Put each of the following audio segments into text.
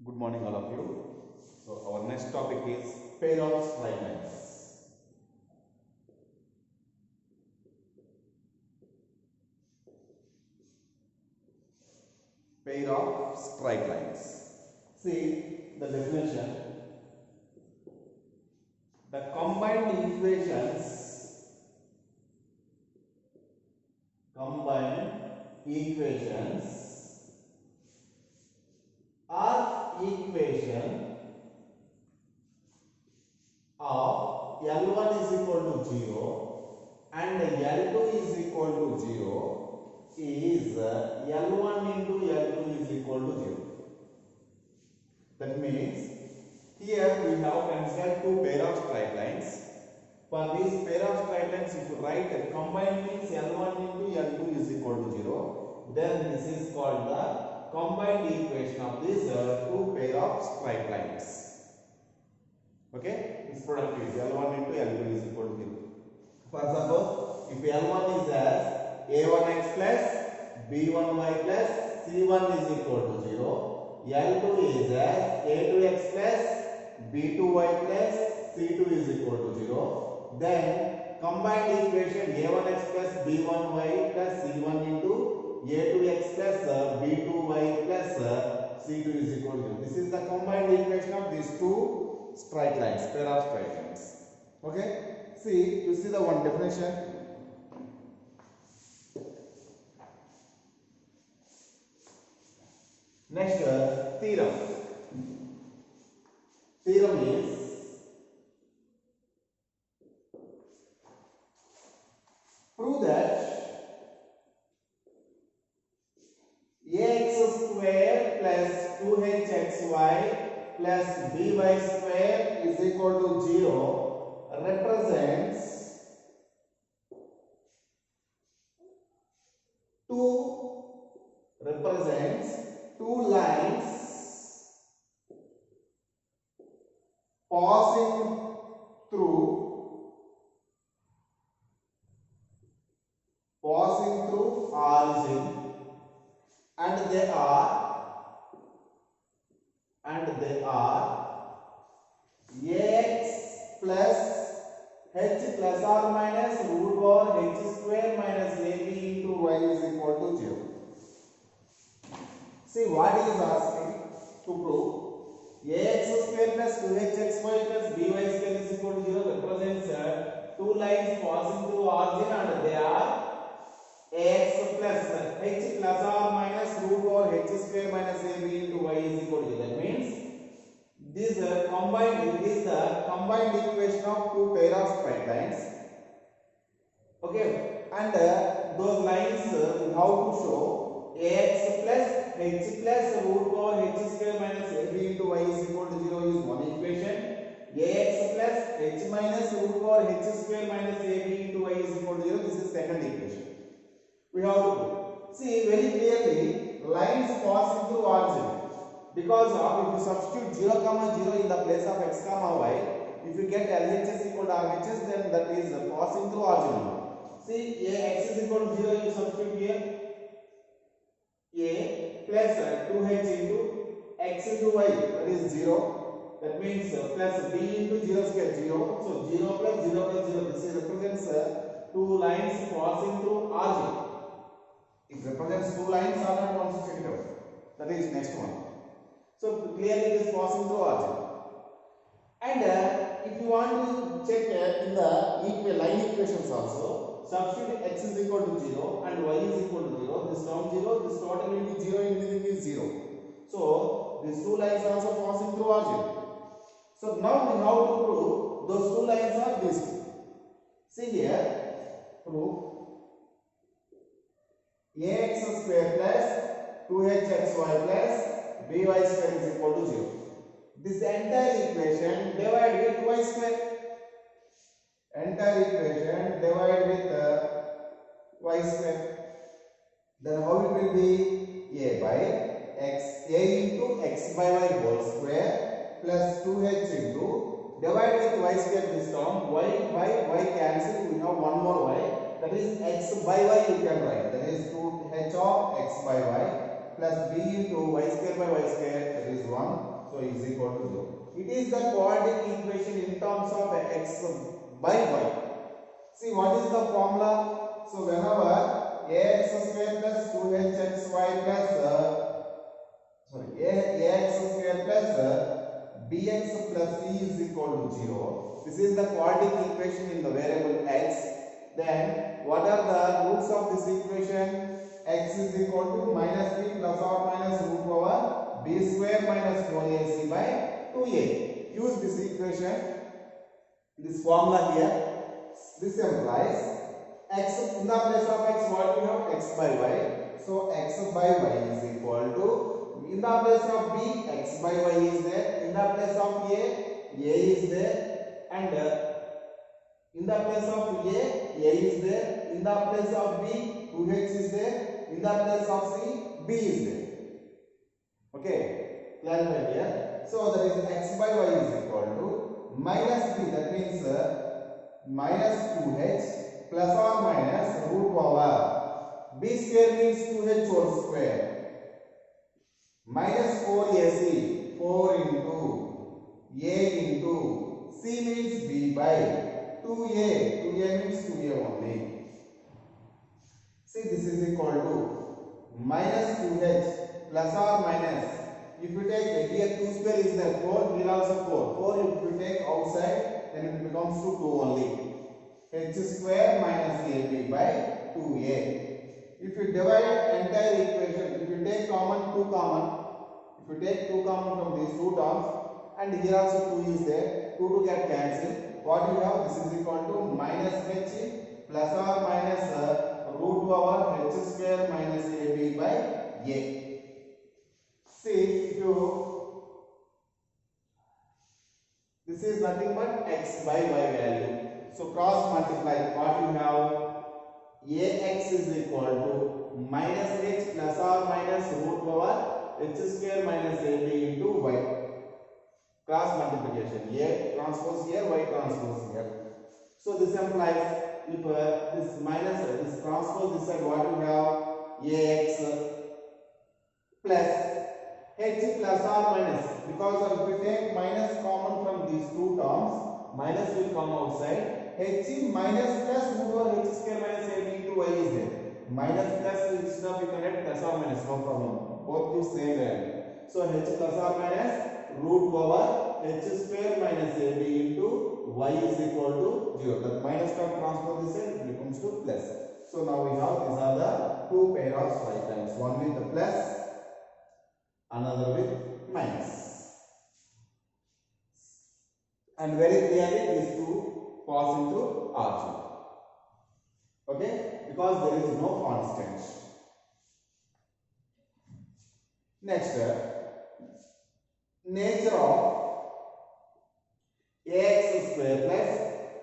Good morning, all of you. So, our next topic is pair of straight lines. Pair of straight lines. See the definition. The combined equations are equation of L1 is equal to 0 and L2 is equal to 0 is L1 into L2 is equal to 0. That means here we have considered two pair of straight lines. For these pair of straight lines, if you write combined means L1 into L2 is equal to 0, then this is called the combined equation of these two pair of straight lines. Okay, this product is L1 into L2 is equal to 0. For example, if L1 is as A1x plus B1y plus C1 is equal to 0, L2 is as A2x plus B2y plus C2 is equal to 0, then combined equation A1x plus B1y plus C1 into A2x plus B2y plus C2 is equal to 0. This is the combined equation of these two straight lines, pair of straight lines. Okay, see, you see the one definition. Next, theorem. Theorem is prove that ax square plus 2hxy plus by square is equal to 0 represents two lines passing through origin, and they are ax plus h plus or minus root over h square minus ab into y is equal to 0. See what he is asking to prove. Ax square plus 2hxy plus by square is equal to 0 represents two lines passing through origin, and they are ax plus h plus or minus root over h square minus ab into y is equal to 0. That means this is the combined equation of two pair of straight lines. Okay, and those lines we have to show ax plus h plus root over h square minus ab into y is equal to 0 is one equation. Ax plus h minus root over h square minus ab into y is equal to 0. This is second equation. We have to see very clearly lines passing through origin, because of if you substitute 0 comma 0 in the place of x comma y, if you get LHS equal to RHS, then that is passing through origin. See, ax is equal to 0, you substitute here a plus 2h into x into y, that is 0. That means plus b into 0 square 0. So 0 plus 0 plus 0. This represents two lines passing through origin. It represents two lines are not consecutive. That is next one. So clearly it is passing through origin. And if you want to check in the line equations also, substitute x is equal to 0 and y is equal to 0. This term 0, this total will be 0, everything is 0. So these two lines are also passing through origin. So now we have to prove those two lines are these two. See here, prove ax square plus 2hxy plus by square is equal to 0. This entire equation divide with y square. Entire equation divide with y square. Then how it will be? A by x, a into x by y whole square plus 2h into divide with y square this term, y by y cancel, we have one more y, that is x by y you can write, that is 2h of x by y plus b into y square by y square, that is 1 So is equal to 0. It is the quadratic equation in terms of x by y. See what is the formula? So whenever ax square plus 2hxy plus ax square plus bx plus c is equal to 0. This is the quadratic equation in the variable x. Then what are the roots of this equation? X is equal to minus b plus or minus root over b square minus 4ac by 2a. Use this equation, this formula here. This implies x in the place of x, what we have? X by y. So x by y is equal to, in the place of b, x by y is there. In the place of a is there. And in the place of a is there. In the place of b, 2h is there. In the place of c, b is there. Okay, clarified here. So that is x by y is equal to minus b, that means minus 2h plus or minus root over b square means 2h whole square minus 4ac, 4 into a into c means b by 2a means 2a only. See, this is equal to minus 2h plus or minus, if you take here 2 square is there, 4, here also 4 if you take outside, then it becomes to 2 only. H square minus ab by 2a. If you divide entire equation, if you take common, 2 common, if you take 2 common from these two terms, and here also 2 is there, 2 to get cancelled, what you have? This is equal to minus h plus or minus root over h square minus ab by a. See, if you, this is nothing but x by y value. So cross multiply, what you have? Ax is equal to minus h plus or minus root over h square minus ab into y. Cross multiplication, a transpose here, y transpose here. So this implies, if this minus this transpose this side, what you have? Ax plus h plus or minus, because if we take minus common from these two terms, minus will come outside. H minus plus root over h square minus ab into y is there. Minus plus, instead of you can write plus or minus, no problem. Both give same value. So h plus or minus root over h square minus ab into y is equal to 0. That minus term transpose this side, it becomes to plus. So now we have, these are the two pair of straight lines, one with the plus, another with minus. And very clearly these two pass into origin. Okay, because there is no constant. Next, nature of ax square plus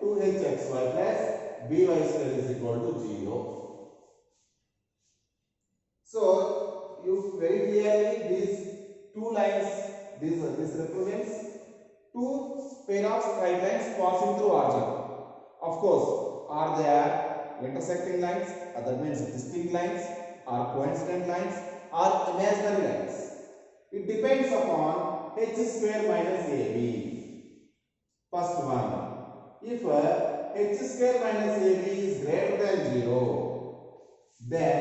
2hxy plus by square is equal to 0. So you very clearly, these two lines, this represents two pair of straight lines passing through origin. Of course, are there intersecting lines, that means distinct lines, or coincident lines, or imaginary lines? It depends upon h square minus ab. First one, if h square minus ab is greater than 0, then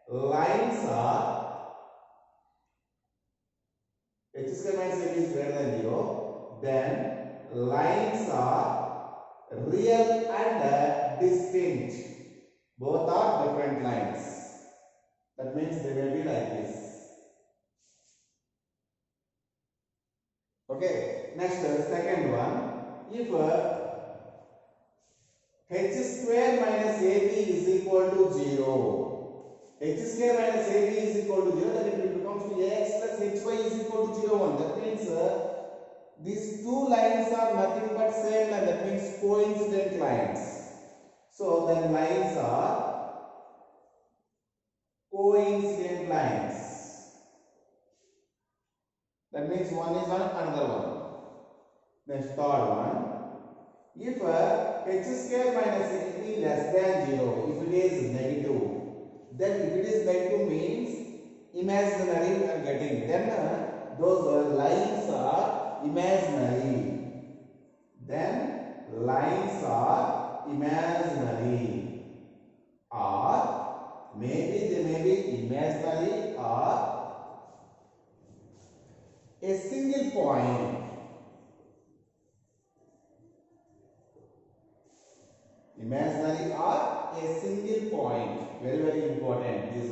lines are, h square minus ab is greater than 0, then lines are real and distinct. Both are different lines. That means they will be like this. Okay, next second one, if h square minus ab is equal to 0, h square minus ab is equal to 0, then it becomes to ax plus hy is equal to 0, 1. That means these two lines are nothing but same line, that means coincident lines. So then lines are coincident lines. That means one is on another one. Next, third one, if h square minus ab less than 0, if it is negative, then if it is negative means imaginary we are getting, then those lines are imaginary. Then lines are imaginary, or maybe they may be imaginary or a single point. Imaginary or a single point. Very, very important. This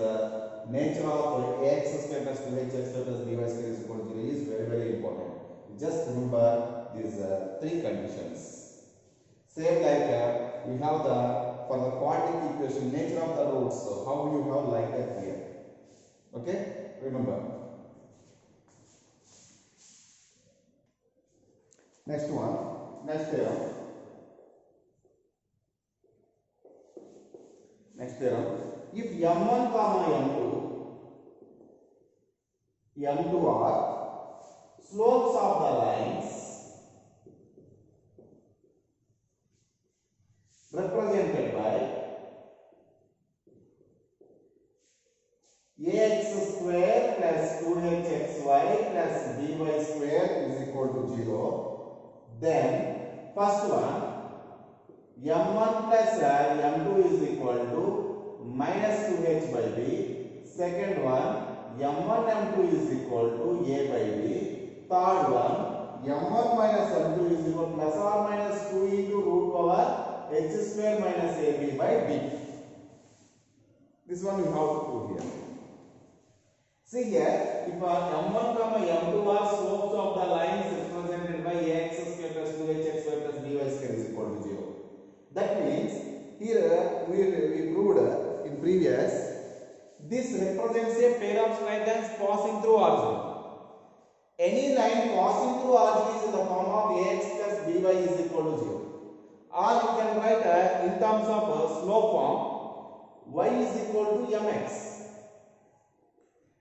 nature of ax square plus 2h square plus by square is equal to 0 is very, very important. Just remember these three conditions. Same like we have the for the quadratic equation nature of the roots. So how you have like that here. Okay, remember. Next one, next theorem. Next theorem. If m1 comma m2 are slopes of the lines represented by ax square plus 2hxy plus by square is equal to 0, then first one m1 plus m2 is equal to minus 2h by b. Second one m1 m2 is equal to a by b. Third one m1 minus m2 is equal to plus or minus 2 into root power h square minus ab by b. This one you have to prove here. See here, if m1 comma m2 are slopes of the lines represented by ax square plus 2hxy plus by square is equal to 0. That means here we proved in previous, this represents a pair of straight lines passing through origin. Any line passing through origin is in the form of ax plus by is equal to 0. Or you can write in terms of slope form, y is equal to mx.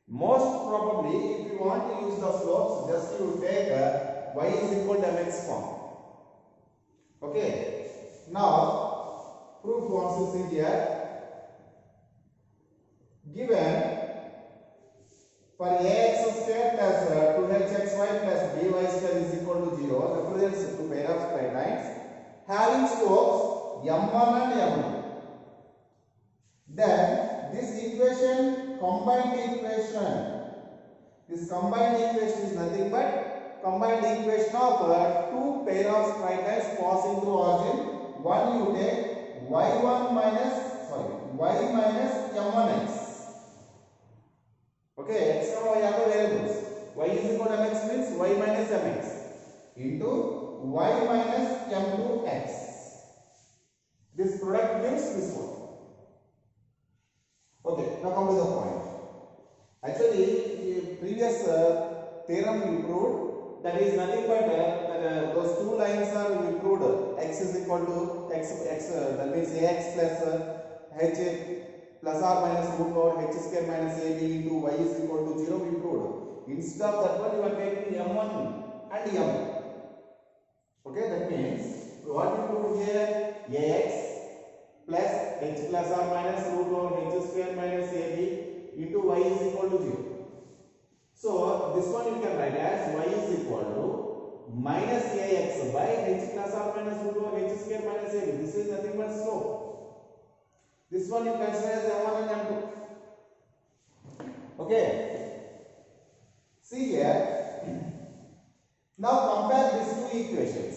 Most probably, if you want to use the slopes, just you take y is equal to mx form. Okay. Now, proof once you see here. Given for ax square plus 2hxy plus by square is equal to 0 represents two pair of straight lines having slopes m1 and m2. Then this equation, combined equation, this combined equation is nothing but combined equation of two pair of straight lines passing through origin. One you take y1 minus y minus m1x. Okay, x and y are the variables. Y is equal to mx means y minus mx into y minus m2x. This product gives this one. Okay, now come to the point. Actually, in previous theorem we proved that is nothing but those two lines are we proved x is equal to x that means ax plus h plus or minus root over h square minus ab into y is equal to 0 we proved. Instead of that one you are taking m1 and m. Okay, that means what we proved here ax plus h plus or minus root over h square minus ab into y is equal to 0. So this one you can write as y is equal to minus ax by h plus or minus root over h square minus ab. This is nothing but slope. This one you consider as m1 and m2. Okay. See here. Now compare these two equations.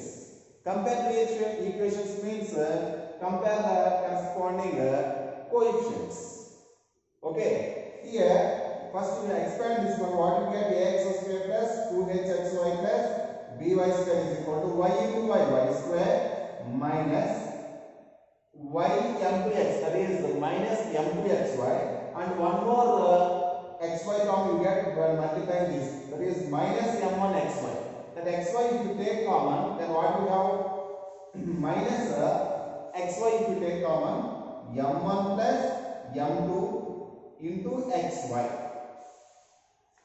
Compare the equations means compare the corresponding coefficients. Okay. Here, first we expand this one. What we get ax square plus 2hxy plus by square is equal to y into y square minus y m2x, that is minus m2xy, and one more xy term you get when multiplying this, that is minus m1xy. That xy if you take common, then what we have minus xy if you take common, m1 plus m2 into xy.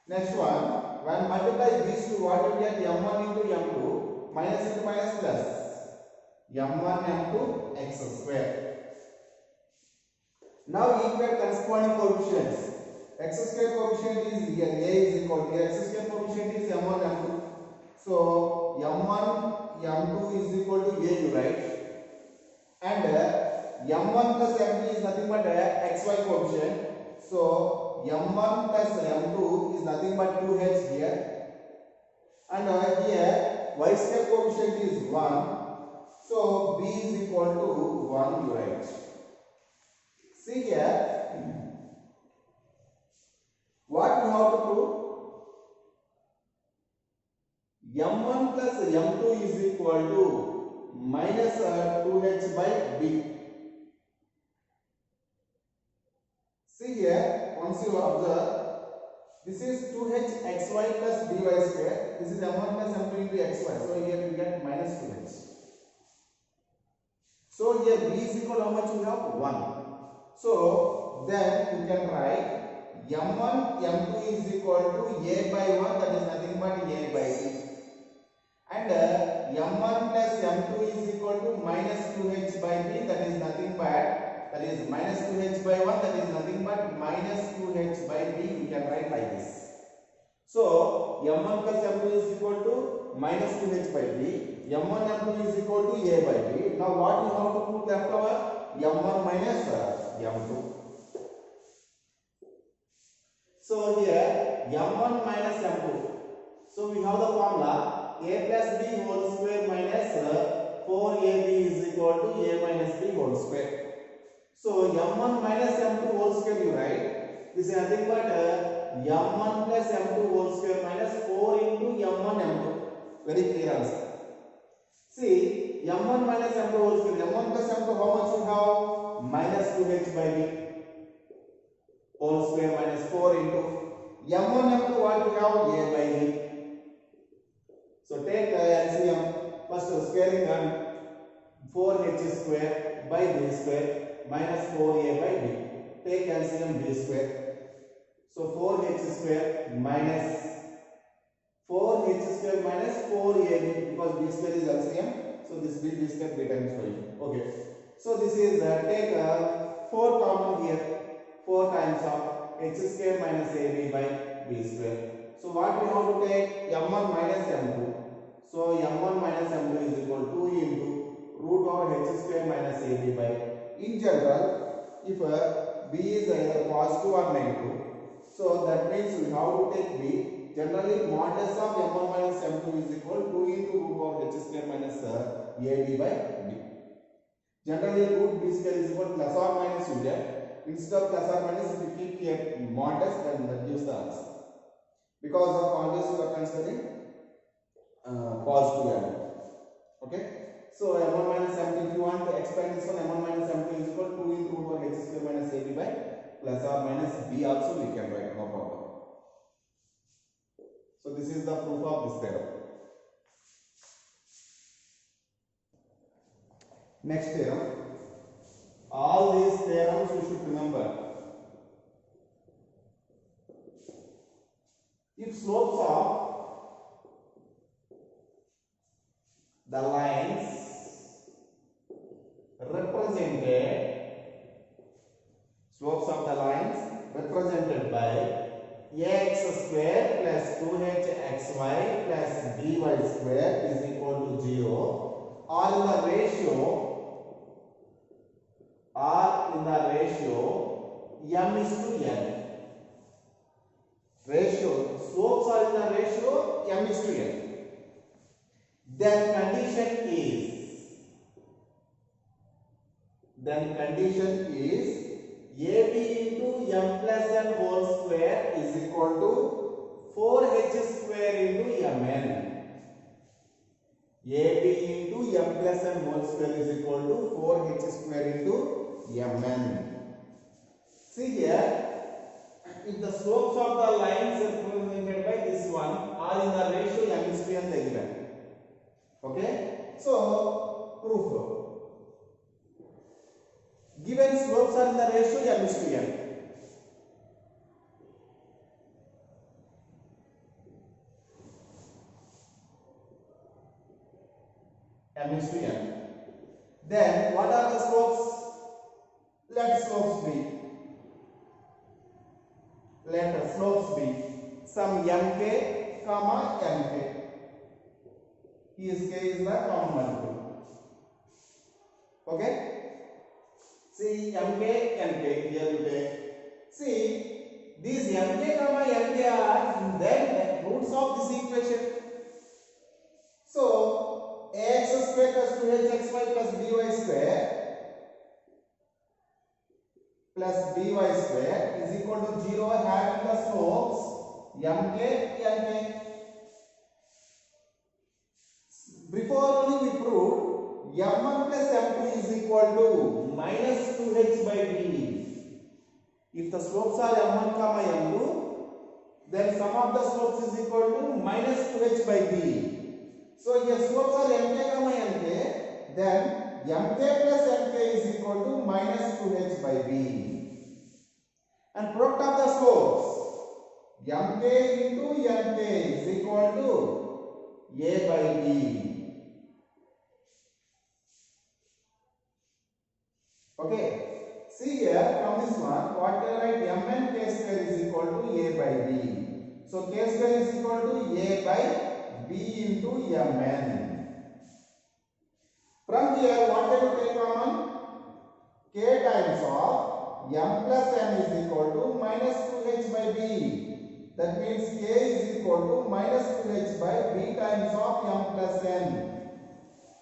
Next one, when multiply these two, what you get m1 into m2, minus into minus plus m1 m2 x square. Now equate corresponding coefficients. X square coefficient is here, a is equal to x square coefficient you write, and m1 plus m2 is nothing but xy coefficient. So m1 plus m2 is nothing but 2h here, and here y square coefficient is 1. So b is equal to 1 you write. See here, what we have to prove? m1 plus m2 is equal to minus 2h by b. See here, once you observe, this is 2h xy plus dy square. This is m1 plus m2 into xy. So here we get minus 2h. So here b is equal to how much we have? 1. So then we can write m1 m2 is equal to a by 1, that is nothing but a by b. And m1 plus m2 is equal to minus 2h by b, that is nothing but, that is minus 2h by 1, that is nothing but minus 2h by b. We can write like this. So m1 plus m2 is equal to minus 2h by b, m1 m2 is equal to a by b. Now what we have to put left over? m1 minus m2. So here m1 minus m2. So we have the formula a plus b whole square minus 4ab is equal to a minus b whole square. So m1 minus m2 whole square you write. This is nothing but m1 plus m2 whole square minus 4 into m1 m2. Very clear answer. See, m1 minus m2 whole square, m1 plus m2 how much we have? Minus 2h by b whole square minus 4 into m1 m2 what we have? A by b. So take LCM, first squaring on 4h square by b square minus 4a by b. Take LCM b square. So 4h square minus 4h square minus 4ab, because b square is LCM. So this b square b times 5. Okay. So this is take 4 common here. 4 times of h square minus ab by b square. So what we have to take? m1 minus m2. So m1 minus m2 is equal to 2 into root over h square minus ab by. In general, if b is either positive or negative, so that means we have to take b. Generally, modulus of m1 minus m2 is equal to 2 into root over h square minus ab by b. Generally, root b square is equal to plus or minus you get. Instead of plus or minus, if you keep here modulus, then that gives the answer. Because of always you are considering positive value. Okay. So m1 minus m2, if you want to expand this one, m1 minus m2 is equal to 2 into root over h square minus ab by plus or minus b also we can write, no problem. So this is the proof of this theorem. Next theorem. All these theorems you should remember. If slopes of the lines represented, slopes of the lines represented by ax square plus 2hxy plus dy square is equal to 0 are in the ratio m is to n. Ratio, slopes are in the ratio m is to n. Then condition is ab into m plus n whole square is equal to 4h square into mn. ab into m plus n whole square is equal to 4h square into mn. See here, if the slopes of the lines represented by this one are in the ratio m is to n they given. Okay, so proof. Given slopes are in the ratio m is to n. M is to n. Then what are the slopes? Let slopes be. Let slopes be some mk, comma nk. Here k is the common multiple. Okay. See mk, nk here you take. See these mk comma nk are then roots of this equation. So ax square plus 2hxy plus by square plus by square is equal to 0 having the slopes mk, nk. Before only we proved m1 plus m2 is equal to minus 2h by b. If the slopes are m1 comma m2, then sum of the slopes is equal to minus 2h by b. So if slopes are mk comma nk, then mk plus nk is equal to minus 2h by b. And product of the slopes mk into nk is equal to a by b. Okay. See here from this one, what can I write? Mn k square is equal to a by b. So k square is equal to a by b into mn. From here, what can you take common? K times of m plus n is equal to minus 2h by b. That means k is equal to minus 2h by b times of m plus n.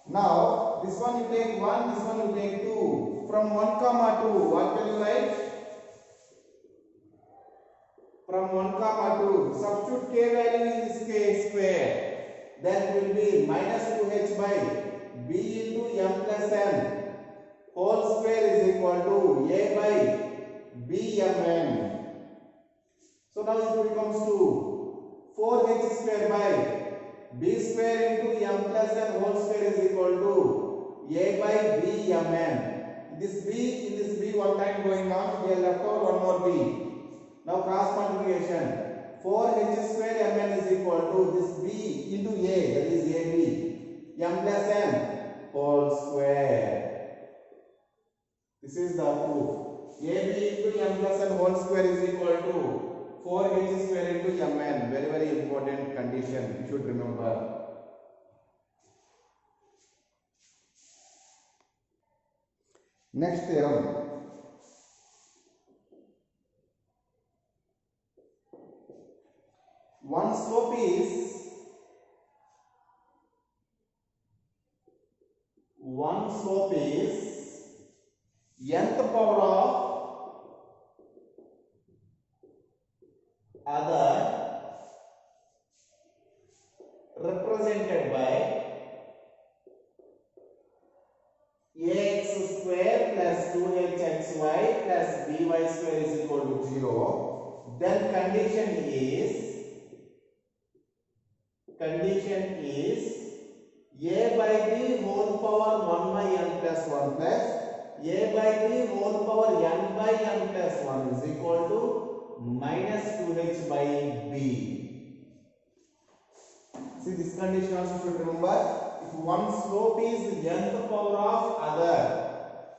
Now, this one you take 1, this one you take 2. From 1 comma 2, what can you write? From 1 comma 2, substitute k value in this k square. That will be minus 2h by b into m plus n whole square is equal to a by b mn. So now it becomes to 4h square by b square into m plus n whole square is equal to a by b mn. In this b one time going on, we are left over one more b. Now cross multiplication, 4h square mn is equal to this b into a, that is ab, m plus n whole square. This is the proof. ab into m plus n whole square is equal to 4h square into mn. Very, very important condition, you should remember. Next theorem. One slope is nth power of other represented by ax square plus 2hxy plus by square is equal to 0. Then condition is a by b whole power 1 by n plus 1 plus a by b whole power n by n plus 1 is equal to minus 2h by b. See, this condition also should remember. If one slope is nth power of other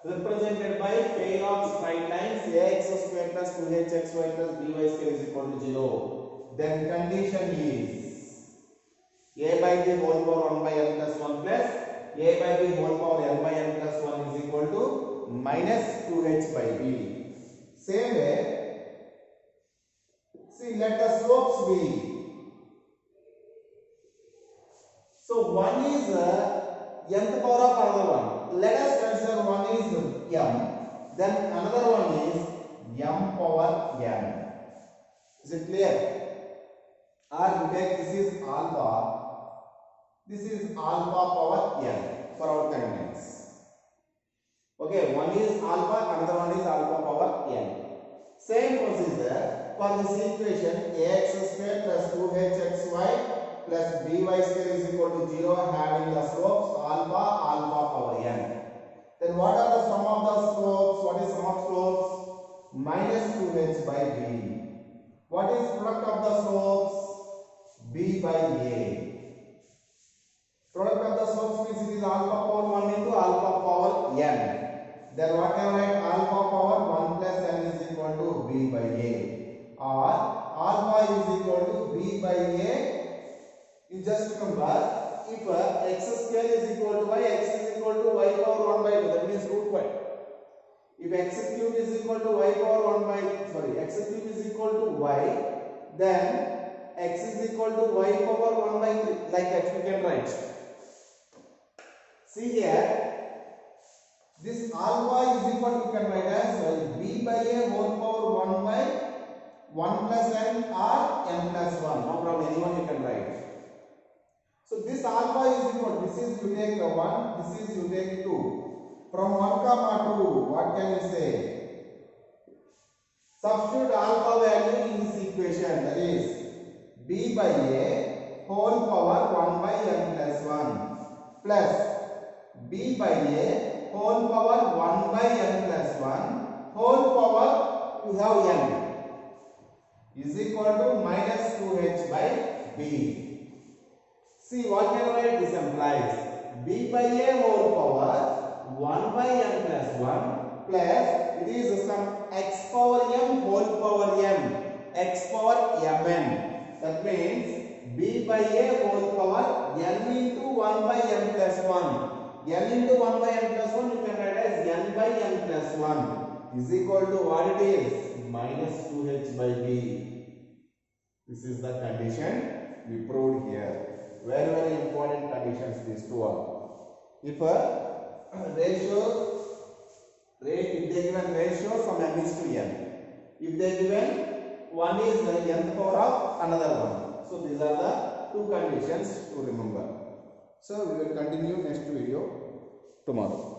represented by pair of straight lines ax square plus 2hxy plus by square is equal to 0, then condition is a by b whole power 1 by n plus 1 plus a by b whole power n by n plus 1 is equal to minus 2h by b. Same way, see, let the slopes be. So one is nth power of another one. Let us consider one is m, then another one is m power n. Is it clear? Or you take this is alpha, this is alpha power n for our convenience. Okay, one is alpha, another one is alpha power n. Same procedure for this equation ax square plus 2hxy plus by square is equal to 0 having the slopes alpha power n. Then what are the sum of the slopes? What is sum of slopes? Minus 2h by b. What is product of the slopes? b by a. Product of the slopes means it is alpha power 1 into alpha power n. Then what can I write? Alpha power 1 plus n is equal to b by a. Or alpha is equal to b by a. You just remember, if x square is equal to y, x is equal to y power 1 by 2, that means root y. If x cube is equal to y power 1 by, sorry, x cube is equal to y, then x is equal to y power 1 by 3, like that we can write. See here, this alpha is equal to, you can write as b by a whole power 1 by 1 plus n or n plus 1. No problem, anyone you can write. So this alpha is equal, this is you take 1, this is you take 2. From 1 comma 2, what can you say? Substitute alpha value in this equation, that is b by a whole power 1 by n plus 1 plus b by a whole power 1 by n plus 1 whole power, you have n, is equal to minus 2h by b. See what can I write? This implies b by a whole power 1 by n plus 1 plus it is some x power m whole power m, x power mn. That means b by a whole power n into 1 by n plus 1. n into 1 by n plus 1 you can write as n by n plus 1 is equal to what it is? Minus 2h by b. This is the condition we proved here. Very, very important conditions these two are. If a ratio, if they given ratio from m is to n, if they given one is the nth power of another one. So these are the two conditions to remember. So we will continue next video tomorrow.